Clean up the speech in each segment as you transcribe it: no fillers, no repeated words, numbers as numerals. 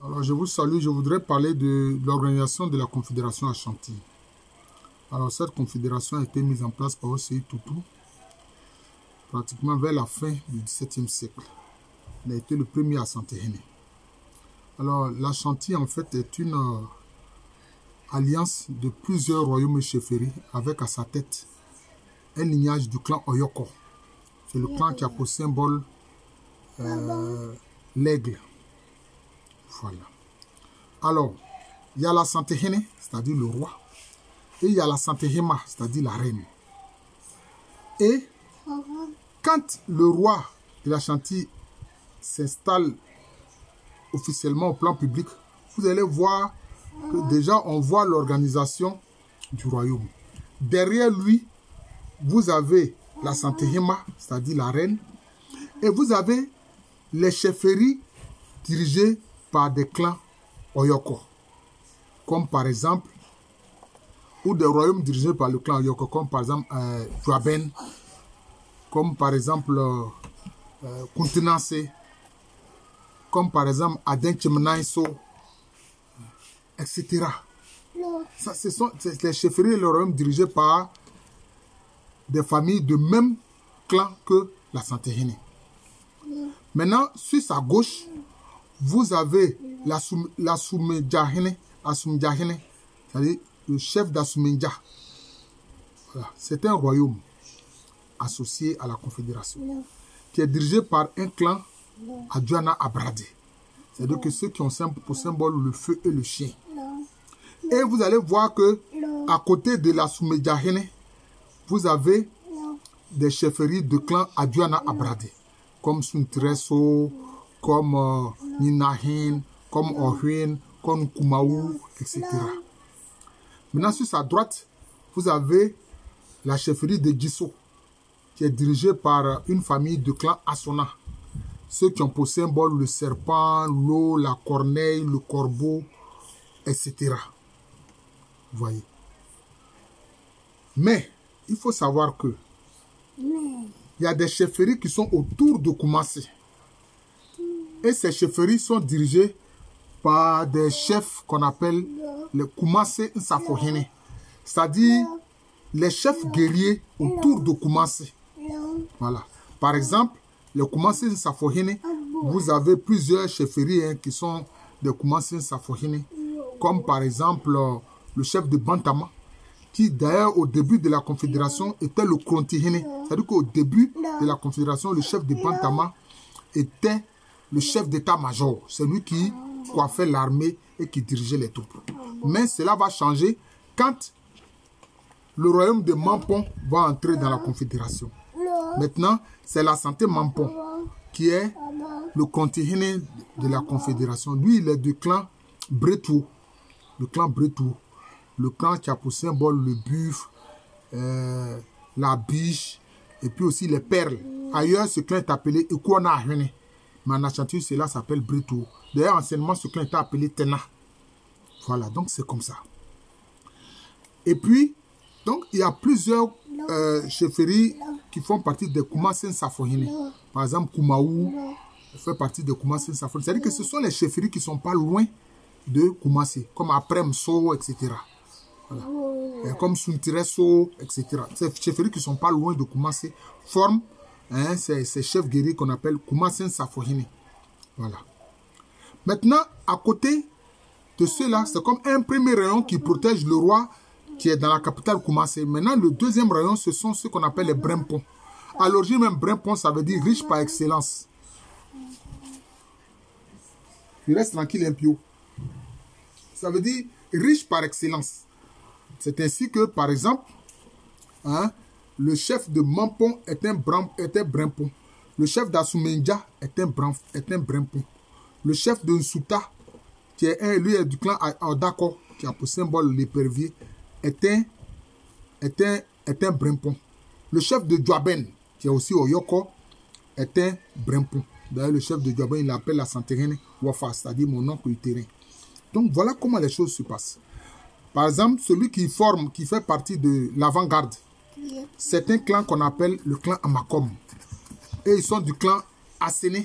Alors, je vous salue. Je voudrais parler de l'organisation de la Confédération Ashanti. Alors, cette confédération a été mise en place par Osei Tutu, pratiquement vers la fin du XVIIe siècle. Il a été le premier à s'enterrer. Alors, l'Ashanti, en fait, est une alliance de plusieurs royaumes et chefferies, avec à sa tête un lignage du clan Oyoko. C'est le clan qui a pour symbole l'aigle. Voilà. Alors, il y a la Santehene, c'est-à-dire le roi. Et il y a la Santehema, c'est-à-dire la reine. Et quand le roi de l'Ashanti s'installe officiellement au plan public, vous allez voir que déjà on voit l'organisation du royaume. Derrière lui, vous avez la Santehema, c'est-à-dire la reine. Et vous avez les chefferies dirigées par des clans Oyoko. Comme par exemple, ou des royaumes dirigés par le clan Oyoko, comme par exemple Dwaben, comme par exemple Kuntinase, comme par exemple Adenchemnaiso, etc. Ça, ce sont les chefferies et les royaumes dirigés par des familles de même clan que la Santehene. Maintenant, sur sa gauche, vous avez la Soumedjahene, c'est-à-dire le chef d'Asumendja. Voilà. C'est un royaume associé à la Confédération qui est dirigé par un clan Adjuana Abrade. C'est-à-dire que ceux qui ont pour symbole le feu et le chien. Et vous allez voir que à côté de la Soumedjahene, vous avez des chefferies de clans Adjuana Abrade, comme Suntreso, comme Ninahin, comme Ohuin, comme Kumaou, etc. Maintenant, sur sa droite, vous avez la chefferie de Giso, qui est dirigée par une famille de clans Asona. Ceux qui ont pour symbole le serpent, l'eau, la corneille, le corbeau, etc. Vous voyez. Mais, il faut savoir que il y a des chefferies qui sont autour de Koumassi. Et ces chefferies sont dirigées par des chefs qu'on appelle les Koumassi Nsafohene. C'est-à-dire les chefs guerriers autour de Koumassi. Voilà. Par exemple, les Koumassi Nsafohene, vous avez plusieurs chefferies qui sont des Koumassi Nsafohene. Comme par exemple le chef de Bantama, qui d'ailleurs au début de la Confédération était le Krontihene. C'est-à-dire qu'au début de la Confédération, le chef de Bantama était le chef d'état-major. C'est lui qui coiffait l'armée et qui dirigeait les troupes. Mais cela va changer quand le royaume de Mampon va entrer dans la Confédération. Maintenant, c'est la santé Mampon qui est le Krontihene de la Confédération. Lui, il est du clan Bretou. Le clan Bretou. Le clan qui a pour symbole le buffle, la biche, et puis aussi les perles. Ailleurs, ce clan est appelé Ekuona Ahene. Mais en Ashanti, cela s'appelle Bretou. D'ailleurs, anciennement, ce clan était appelé Tena. Voilà, donc c'est comme ça. Et puis, donc, il y a plusieurs chefferies qui font partie des Koumassi Nsafohene. Par exemple, Kumaou fait partie des Koumassi Nsafohene. C'est-à-dire que ce sont les chefferies qui ne sont pas loin de Koumassi, comme Apremso, etc. Voilà. Comme Suntireso, etc. Ces chefferies qui ne sont pas loin de Koumassi forment ces chefs guerriers qu'on appelle Koumassi Nsafohene. Voilà. Maintenant, à côté de ceux-là, c'est comme un premier rayon qui protège le roi qui est dans la capitale Koumassi. Maintenant, le deuxième rayon, ce sont ceux qu'on appelle les Brempons. À l'origine, même Brempon, ça veut dire riche par excellence. Il reste tranquille, un pio. Ça veut dire riche par excellence. C'est ainsi que, par exemple, le chef de Mampon était Brempon. Le chef d'Asumendja est un Brempon. Le chef de Nsuta, qui est lui est du clan Odako, qui a pour symbole l'épervier, est un Brempon. Le chef de Dwaben, qui est aussi Oyoko, est un Brempon. D'ailleurs, le chef de Dwaben, il l'appelle la Santehene Wafa, c'est-à-dire mon oncle du terrain. Donc, voilà comment les choses se passent. Par exemple, celui qui fait partie de l'avant-garde, c'est un clan qu'on appelle le clan Amakom. Et ils sont du clan Asene.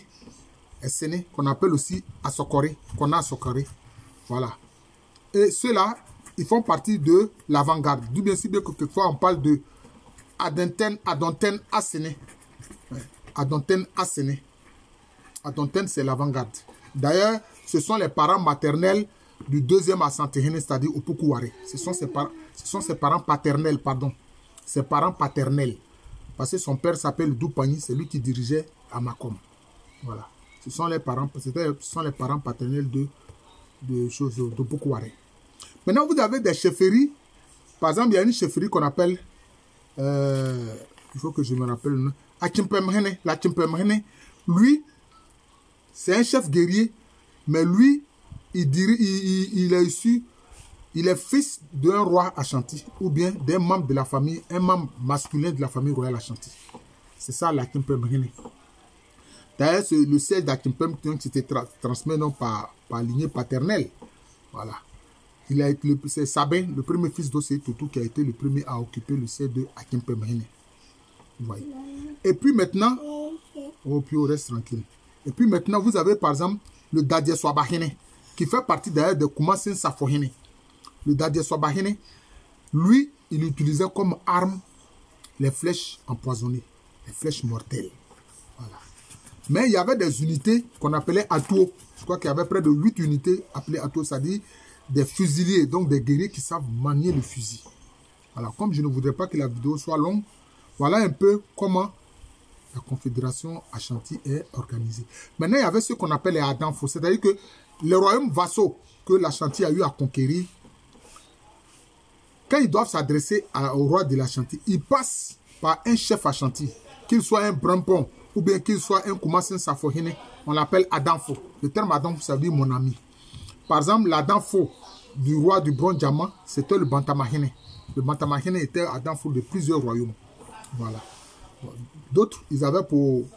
Essene, qu'on appelle aussi Asokore, qu'on a Asokore. Voilà. Et ceux-là, ils font partie de l'avant-garde. D'où bien si bien que quelquefois on parle de Adonten Asene. Adonten Asene. Adonten, c'est l'avant-garde. D'ailleurs, ce sont les parents maternels du deuxième Asantehene, c'est-à-dire Opokuware. Ce sont ses parents paternels, pardon. Ses parents paternels. Parce que son père s'appelle Doupani, c'est lui qui dirigeait Amakom. Voilà. Ce sont les parents paternels de Opokuware. Maintenant, vous avez des chefferies. Par exemple, il y a une chefferie qu'on appelle, il faut que je me rappelle le nom, Achimpemhene. La Chimpemhene, lui, c'est un chef guerrier, mais lui, il est issu, il est fils d'un roi Ashanti, ou bien d'un membre de la famille, un membre masculin de la famille royale Ashanti. C'est ça la Chimpemhene. D'ailleurs, le siège d'Achimpem qui s'était transmis non par lignée paternelle. Voilà. C'est Sabin, le premier fils d'Osei Tutu, qui a été le premier à occuper le siège de Achimpemhene. Vous voyez. Et puis maintenant, oh, puis on reste tranquille. Et puis maintenant, vous avez par exemple le Dadie Swabahene, qui fait partie d'ailleurs de Kumasin Safohene. Le Dadie Swabahene, lui, il utilisait comme arme les flèches empoisonnées, les flèches mortelles. Voilà. Mais il y avait des unités qu'on appelait Atuo. Je crois qu'il y avait près de 8 unités appelées Atuo, c'est-à-dire des fusiliers, donc des guerriers qui savent manier le fusil. Voilà, comme je ne voudrais pas que la vidéo soit longue, voilà un peu comment la Confédération Ashanti est organisée. Maintenant, il y avait ce qu'on appelle les Adanfo, c'est-à-dire que les royaumes vassaux que l'Ashanti a eu à conquérir, quand ils doivent s'adresser au roi de l'Ashanti, ils passent par un chef Ashanti, qu'il soit un Brampon ou bien qu'il soit un Kumasin Safohene, on l'appelle Adanfo. Le terme Adanfo, ça veut dire mon ami. Par exemple, l'Adanfo du roi du Bronze Diamant, c'était le Bantamahene. Le Bantamahene était Adanfo de plusieurs royaumes. Voilà. D'autres, ils avaient pour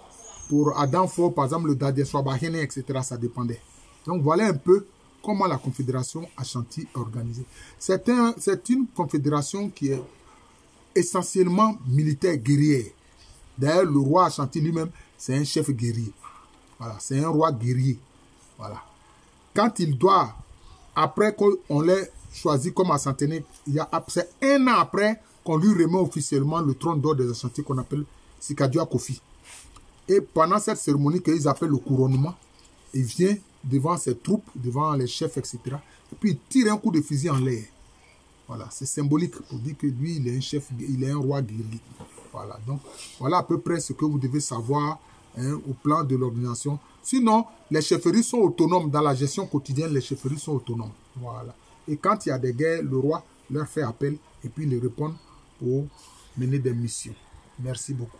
Adanfo, par exemple, le Dadie Swabahene, etc. Ça dépendait. Donc, voilà un peu comment la Confédération Ashanti est organisée. C'est une confédération qui est essentiellement militaire guerrière. D'ailleurs, le roi Ashanti lui-même, c'est un chef guerrier. Voilà, c'est un roi guerrier. Voilà. Quand il doit, après qu'on l'ait choisi comme Asantehene, c'est un an après qu'on lui remet officiellement le trône d'or des Ashanti qu'on appelle Sikadua Kofi. Et pendant cette cérémonie qu'ils appellent le couronnement, il vient devant ses troupes, devant les chefs, etc. Et puis il tire un coup de fusil en l'air. Voilà, c'est symbolique pour dire que lui, il est un chef, il est un roi guerrier. Voilà, donc voilà à peu près ce que vous devez savoir au plan de l'organisation. Sinon, les chefferies sont autonomes. Dans la gestion quotidienne, les chefferies sont autonomes. Voilà. Et quand il y a des guerres, le roi leur fait appel et puis ils répondent pour mener des missions. Merci beaucoup.